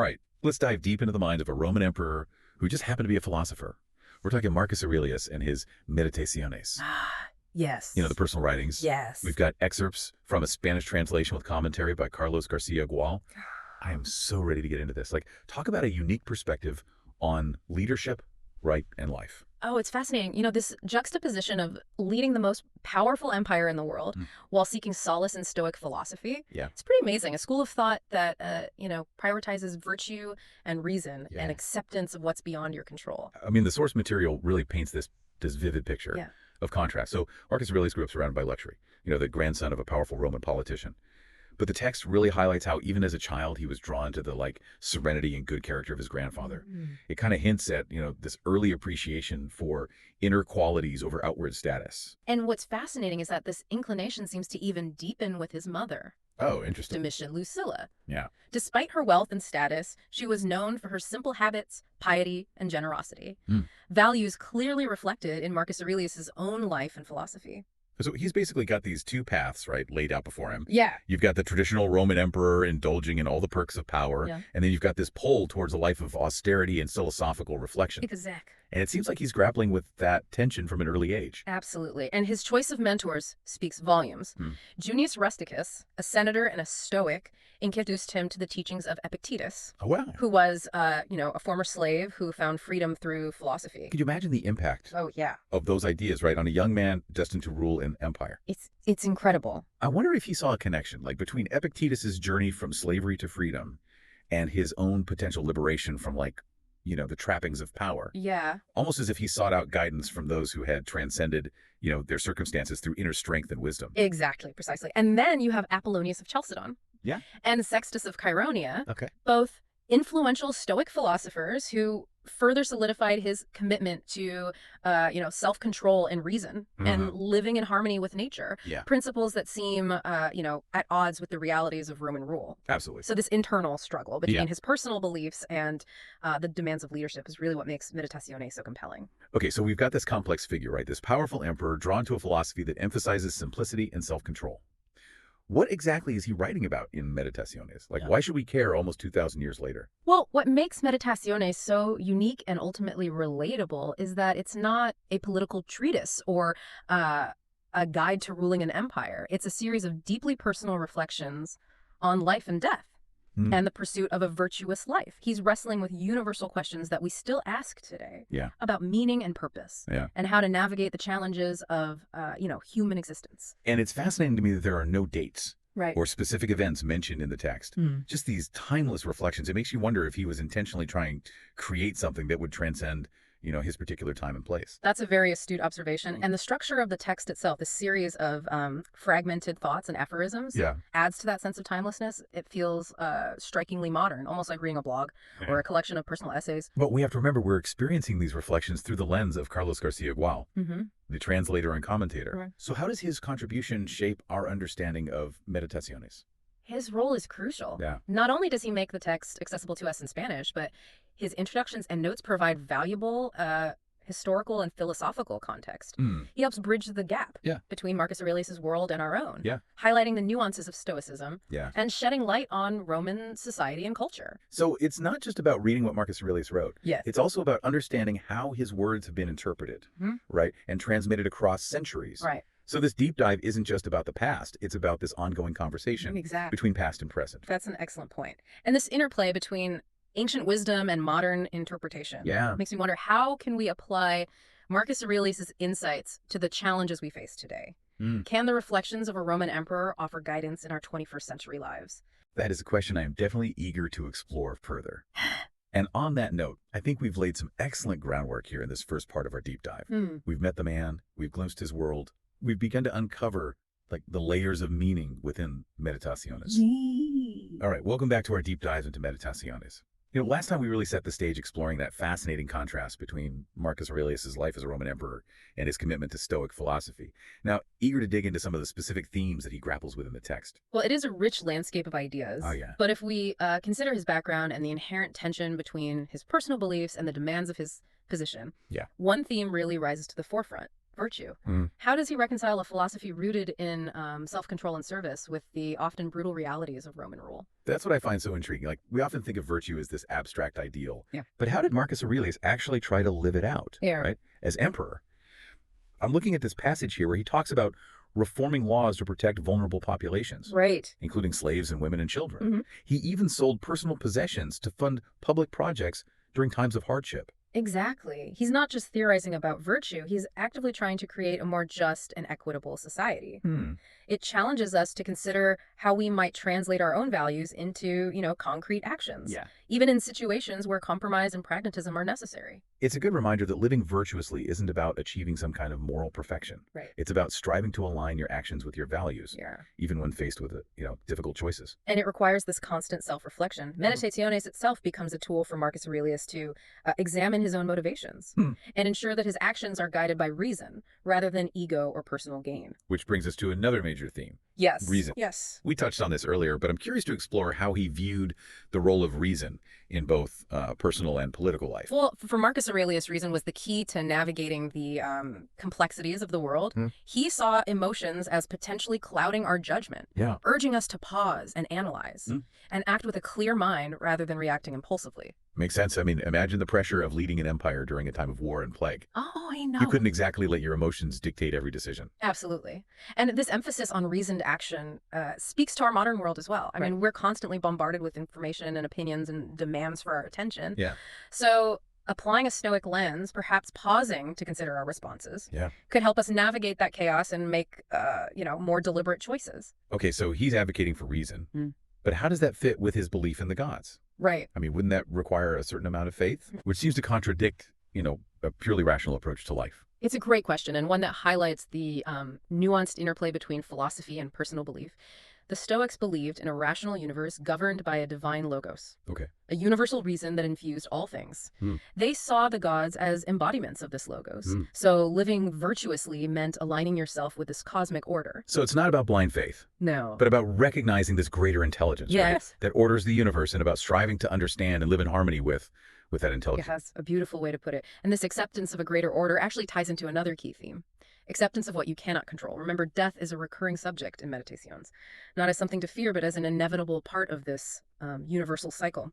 All right, let's dive deep into the mind of a Roman emperor who just happened to be a philosopher. We're talking Marcus Aurelius and his Meditaciones. Yes. You know, the personal writings. Yes. We've got excerpts from a Spanish translation with commentary by Carlos Garcia Gual. I am so ready to get into this. Like, talk about a unique perspective on leadership, right, and life. Oh, it's fascinating. This juxtaposition of leading the most powerful empire in the world while seeking solace in Stoic philosophy. Yeah. It's pretty amazing. A school of thought that, prioritizes virtue and reason Yeah. and acceptance of what's beyond your control. I mean, the source material really paints this vivid picture Yeah. of contrast. So Marcus Aurelius grew up surrounded by luxury, the grandson of a powerful Roman politician. But the text really highlights how even as a child, he was drawn to the serenity and good character of his grandfather. It kind of hints at, this early appreciation for inner qualities over outward status. And what's fascinating is that this inclination seems to even deepen with his mother, Oh, interesting. Domitian Lucilla. Yeah. Despite her wealth and status, she was known for her simple habits, piety, and generosity. Values clearly reflected in Marcus Aurelius's own life and philosophy. So he's basically got these two paths, right, laid out before him. Yeah. You've got the traditional Roman emperor indulging in all the perks of power, and then you've got this pull towards a life of austerity and philosophical reflection. Exactly. And it seems like he's grappling with that tension from an early age. Absolutely. And his choice of mentors speaks volumes. Junius Rusticus, a senator and a Stoic, introduced him to the teachings of Epictetus, Oh, wow. who was, a former slave who found freedom through philosophy. Could you imagine the impact Oh, yeah. of those ideas, right, on a young man destined to rule an empire? It's incredible. I wonder if he saw a connection, between Epictetus's journey from slavery to freedom and his own potential liberation from, the trappings of power. Yeah. Almost as if he sought out guidance from those who had transcended, their circumstances through inner strength and wisdom. Exactly, precisely. And then you have Apollonius of Chalcedon. Yeah. And Sextus of Chaeronea. Okay. Both influential Stoic philosophers who further solidified his commitment to, self-control and reason and living in harmony with nature. Yeah. Principles that seem, at odds with the realities of Roman rule. Absolutely. So this internal struggle between his personal beliefs and the demands of leadership is really what makes Meditaciones so compelling. Okay, so we've got this complex figure, right? This powerful emperor drawn to a philosophy that emphasizes simplicity and self-control. What exactly is he writing about in Meditaciones? Why should we care almost 2,000 years later? Well, what makes Meditaciones so unique and ultimately relatable is that it's not a political treatise or a guide to ruling an empire. It's a series of deeply personal reflections on life and death and the pursuit of a virtuous life. He's wrestling with universal questions that we still ask today about meaning and purpose and how to navigate the challenges of, human existence. And it's fascinating to me that there are no dates Right. or specific events mentioned in the text. Just these timeless reflections. It makes you wonder if he was intentionally trying to create something that would transcend, his particular time and place. That's a very astute observation. And the structure of the text itself, this series of fragmented thoughts and aphorisms, adds to that sense of timelessness. It feels strikingly modern, almost like reading a blog or a collection of personal essays. But we have to remember we're experiencing these reflections through the lens of Carlos Garcia Gual, the translator and commentator. Right. So how does his contribution shape our understanding of Meditaciones? His role is crucial. Yeah. Not only does he make the text accessible to us in Spanish, but his introductions and notes provide valuable historical and philosophical context. He helps bridge the gap between Marcus Aurelius' world and our own, highlighting the nuances of Stoicism and shedding light on Roman society and culture. So it's not just about reading what Marcus Aurelius wrote. Yes. It's also about understanding how his words have been interpreted, right, and transmitted across centuries. Right. So this deep dive isn't just about the past. It's about this ongoing conversation Exactly. between past and present. That's an excellent point. And this interplay between ancient wisdom and modern interpretation makes me wonder, how can we apply Marcus Aurelius' insights to the challenges we face today? Can the reflections of a Roman emperor offer guidance in our 21st century lives? That is a question I am definitely eager to explore further. And on that note, I think we've laid some excellent groundwork here in this first part of our deep dive. We've met the man, we've glimpsed his world, we've begun to uncover the layers of meaning within Meditaciones. All right, welcome back to our deep dives into Meditaciones. Last time we really set the stage exploring that fascinating contrast between Marcus Aurelius' life as a Roman emperor and his commitment to Stoic philosophy. Now, eager to dig into some of the specific themes that he grapples with in the text. Well, it is a rich landscape of ideas. Oh, yeah. But if we consider his background and the inherent tension between his personal beliefs and the demands of his position, one theme really rises to the forefront: virtue. Mm. How does he reconcile a philosophy rooted in self-control and service with the often brutal realities of Roman rule? That's what I find so intriguing. Like, we often think of virtue as this abstract ideal. Yeah. But how did Marcus Aurelius actually try to live it out, Yeah. right? As emperor. I'm looking at this passage here where he talks about reforming laws to protect vulnerable populations, Right. including slaves and women and children. Mhm. He even sold personal possessions to fund public projects during times of hardship. Exactly. He's not just theorizing about virtue, he's actively trying to create a more just and equitable society. It challenges us to consider how we might translate our own values into, concrete actions, Yeah. even in situations where compromise and pragmatism are necessary. It's a good reminder that living virtuously isn't about achieving some kind of moral perfection. Right. It's about striving to align your actions with your values, Yeah. even when faced with, difficult choices. And it requires this constant self-reflection. Meditationes itself becomes a tool for Marcus Aurelius to examine his own motivations and ensure that his actions are guided by reason rather than ego or personal gain. Which brings us to another major theme. Yes. Reason. Yes. We touched on this earlier, but I'm curious to explore how he viewed the role of reason in both personal and political life. Well, for Marcus Aurelius, reason was the key to navigating the complexities of the world. He saw emotions as potentially clouding our judgment, urging us to pause and analyze and act with a clear mind rather than reacting impulsively. Makes sense. I mean, imagine the pressure of leading an empire during a time of war and plague. Oh, I know. You couldn't exactly let your emotions dictate every decision. Absolutely. And this emphasis on reasoned action speaks to our modern world as well. I mean, we're constantly bombarded with information and opinions and demands for our attention. Yeah. So applying a stoic lens, perhaps pausing to consider our responses, could help us navigate that chaos and make, more deliberate choices. Okay, so he's advocating for reason. But how does that fit with his belief in the gods? Right. I mean, wouldn't that require a certain amount of faith? Which seems to contradict, a purely rational approach to life. It's a great question, and one that highlights the nuanced interplay between philosophy and personal belief. The Stoics believed in a rational universe governed by a divine logos, a universal reason that infused all things. They saw the gods as embodiments of this logos. So living virtuously meant aligning yourself with this cosmic order. So it's not about blind faith. No. But about recognizing this greater intelligence, right? That orders the universe, and about striving to understand and live in harmony with that intelligence. Yes, a beautiful way to put it. And this acceptance of a greater order actually ties into another key theme. Acceptance of what you cannot control. Remember, death is a recurring subject in Meditaciones, not as something to fear, but as an inevitable part of this universal cycle.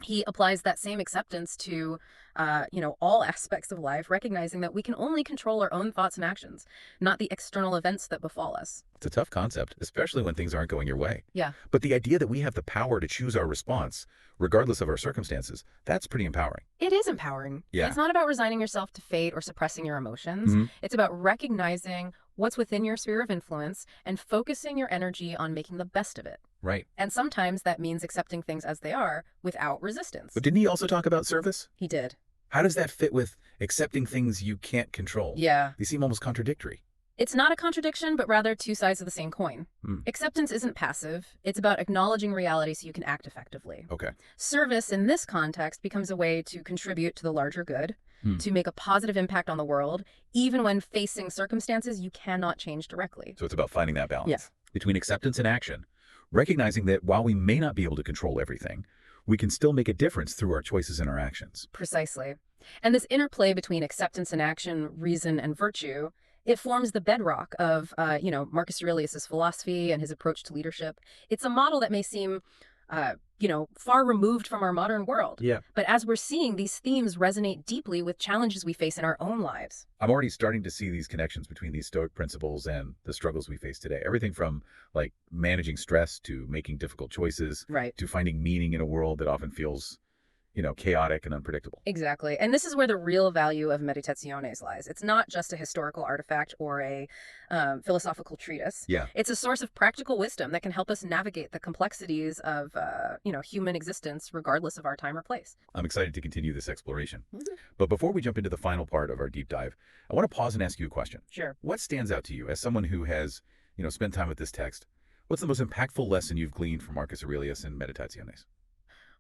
He applies that same acceptance to, all aspects of life, recognizing that we can only control our own thoughts and actions, not the external events that befall us. It's a tough concept, especially when things aren't going your way. Yeah. But the idea that we have the power to choose our response, regardless of our circumstances, that's pretty empowering. It is empowering. Yeah. It's not about resigning yourself to fate or suppressing your emotions. It's about recognizing what's within your sphere of influence and focusing your energy on making the best of it. Right. And sometimes that means accepting things as they are without resistance. But didn't he also talk about service? He did. How does that fit with accepting things you can't control? Yeah. They seem almost contradictory. It's not a contradiction, but rather two sides of the same coin. Acceptance isn't passive. It's about acknowledging reality so you can act effectively. Okay. Service in this context becomes a way to contribute to the larger good, to make a positive impact on the world, even when facing circumstances you cannot change directly. So it's about finding that balance between acceptance and action, recognizing that while we may not be able to control everything, we can still make a difference through our choices and our actions. Precisely. And this interplay between acceptance and action, reason and virtue, it forms the bedrock of, Marcus Aurelius's philosophy and his approach to leadership. It's a model that may seem, far removed from our modern world. Yeah. But as we're seeing, these themes resonate deeply with challenges we face in our own lives. I'm already starting to see these connections between these Stoic principles and the struggles we face today. Everything from, like, managing stress to making difficult choices, to finding meaning in a world that often feels, chaotic and unpredictable. Exactly. And this is where the real value of Meditaciones lies. It's not just a historical artifact or a philosophical treatise. Yeah. It's a source of practical wisdom that can help us navigate the complexities of, human existence, regardless of our time or place. I'm excited to continue this exploration. But before we jump into the final part of our deep dive, I want to pause and ask you a question. Sure. What stands out to you as someone who has, spent time with this text? What's the most impactful lesson you've gleaned from Marcus Aurelius in Meditaciones?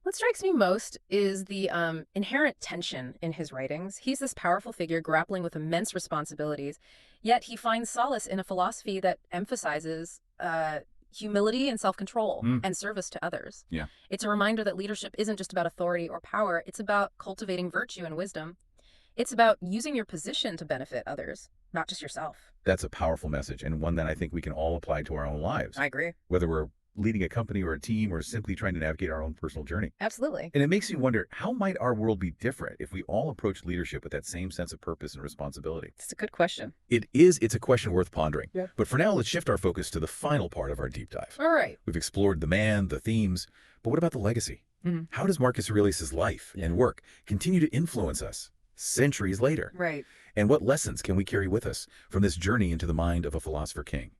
What strikes me most is the inherent tension in his writings. He's this powerful figure grappling with immense responsibilities, yet he finds solace in a philosophy that emphasizes humility and self-control and service to others. Yeah. It's a reminder that leadership isn't just about authority or power. It's about cultivating virtue and wisdom. It's about using your position to benefit others, not just yourself. That's a powerful message, and one that I think we can all apply to our own lives, I agree. whether we're leading a company or a team or simply trying to navigate our own personal journey. Absolutely. And it makes me wonder, how might our world be different if we all approach leadership with that same sense of purpose and responsibility? It's a good question. It's a question worth pondering. Yeah. But for now, let's shift our focus to the final part of our deep dive. All right. We've explored the man, the themes, but what about the legacy? Mhm. How does Marcus Aurelius' life and work continue to influence us centuries later? Right. And what lessons can we carry with us from this journey into the mind of a philosopher king?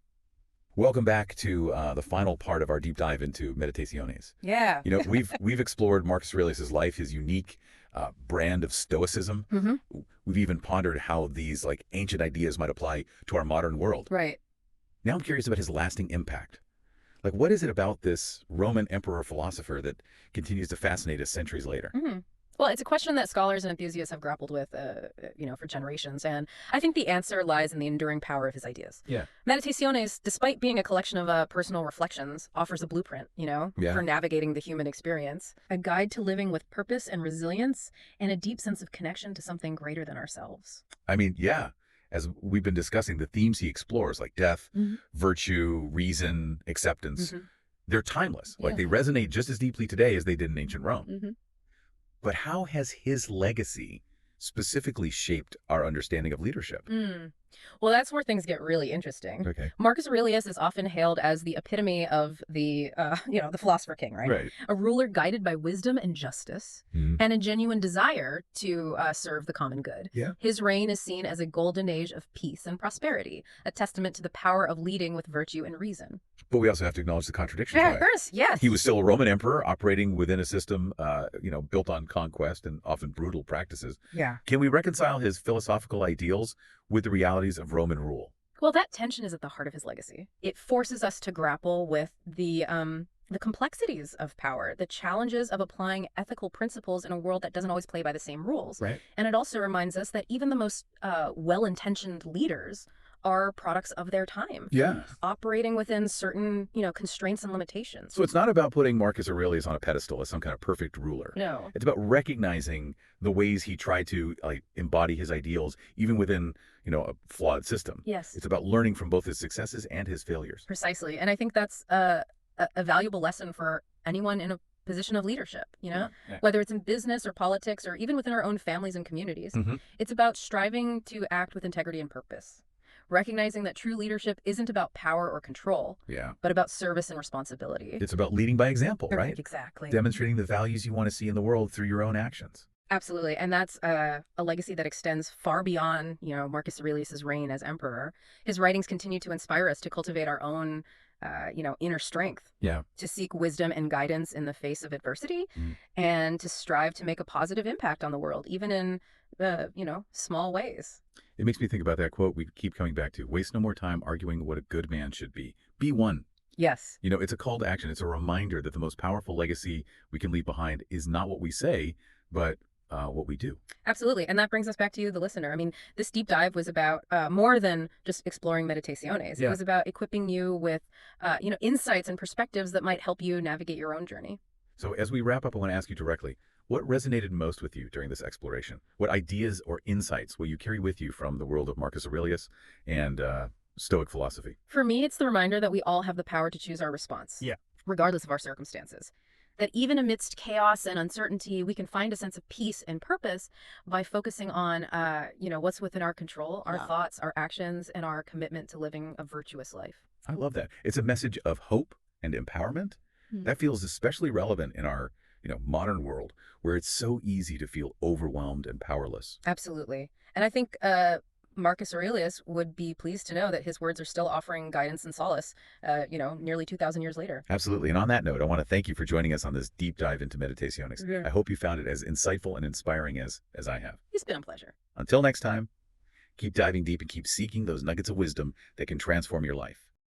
Welcome back to the final part of our deep dive into Meditaciones. Yeah. You know, we've explored Marcus Aurelius' life, his unique brand of stoicism. Mm-hmm. We've even pondered how these like ancient ideas might apply to our modern world. Right. Now I'm curious about his lasting impact. Like, what is it about this Roman emperor philosopher that continues to fascinate us centuries later? Mm-hmm. Well, it's a question that scholars and enthusiasts have grappled with, for generations, and I think the answer lies in the enduring power of his ideas. Yeah. Meditaciones, despite being a collection of personal reflections, offers a blueprint, Yeah. for navigating the human experience, a guide to living with purpose and resilience, and a deep sense of connection to something greater than ourselves. I mean, yeah. As we've been discussing, the themes he explores, like death, Mhm. virtue, reason, acceptance, Mhm. they're timeless. Like, Yeah. they resonate just as deeply today as they did in ancient Rome. Mm-hmm. But how has his legacy specifically shaped our understanding of leadership? Well, that's where things get really interesting. Okay. Marcus Aurelius is often hailed as the epitome of the philosopher king, right? Right. A ruler guided by wisdom and justice, Mhm. and a genuine desire to serve the common good. Yeah. His reign is seen as a golden age of peace and prosperity, a testament to the power of leading with virtue and reason. But we also have to acknowledge the contradictions. Yeah, Right? of course, yes. He was still a Roman emperor operating within a system, built on conquest and often brutal practices. Yeah. Can we reconcile his philosophical ideals with the realities of Roman rule? Well, that tension is at the heart of his legacy. It forces us to grapple with the complexities of power, the challenges of applying ethical principles in a world that doesn't always play by the same rules. Right. And it also reminds us that even the most well-intentioned leaders are products of their time, Yeah. operating within certain, constraints and limitations. So it's not about putting Marcus Aurelius on a pedestal as some kind of perfect ruler. No. It's about recognizing the ways he tried to embody his ideals, even within, a flawed system. Yes. It's about learning from both his successes and his failures. Precisely. And I think that's a valuable lesson for anyone in a position of leadership, Yeah. whether it's in business or politics or even within our own families and communities. Mhm. It's about striving to act with integrity and purpose, recognizing that true leadership isn't about power or control, Yeah. but about service and responsibility. It's about leading by example, right? Exactly. Demonstrating the values you want to see in the world through your own actions. Absolutely. And that's a legacy that extends far beyond, Marcus Aurelius's reign as emperor. His writings continue to inspire us to cultivate our own, inner strength, Yeah. to seek wisdom and guidance in the face of adversity, Mm. and to strive to make a positive impact on the world, even in, small ways. It makes me think about that quote we keep coming back to. Waste no more time arguing what a good man should be. Be one. Yes. It's a call to action. It's a reminder that the most powerful legacy we can leave behind is not what we say, but what we do. Absolutely. And that brings us back to you, the listener. I mean, this deep dive was about more than just exploring Meditaciones. Yeah. It was about equipping you with, insights and perspectives that might help you navigate your own journey. So as we wrap up, I want to ask you directly, what resonated most with you during this exploration? What ideas or insights will you carry with you from the world of Marcus Aurelius and Stoic philosophy? For me, it's the reminder that we all have the power to choose our response, Yeah. regardless of our circumstances. That even amidst chaos and uncertainty, we can find a sense of peace and purpose by focusing on, what's within our control, our Yeah. thoughts, our actions, and our commitment to living a virtuous life. I love that. It's a message of hope and empowerment. Mhm. That feels especially relevant in our, modern world where it's so easy to feel overwhelmed and powerless. Absolutely. And I think Marcus Aurelius would be pleased to know that his words are still offering guidance and solace, nearly 2,000 years later. Absolutely. And on that note, I want to thank you for joining us on this deep dive into Meditaciones. Yeah. I hope you found it as insightful and inspiring as I have. It's been a pleasure. Until next time, keep diving deep and keep seeking those nuggets of wisdom that can transform your life.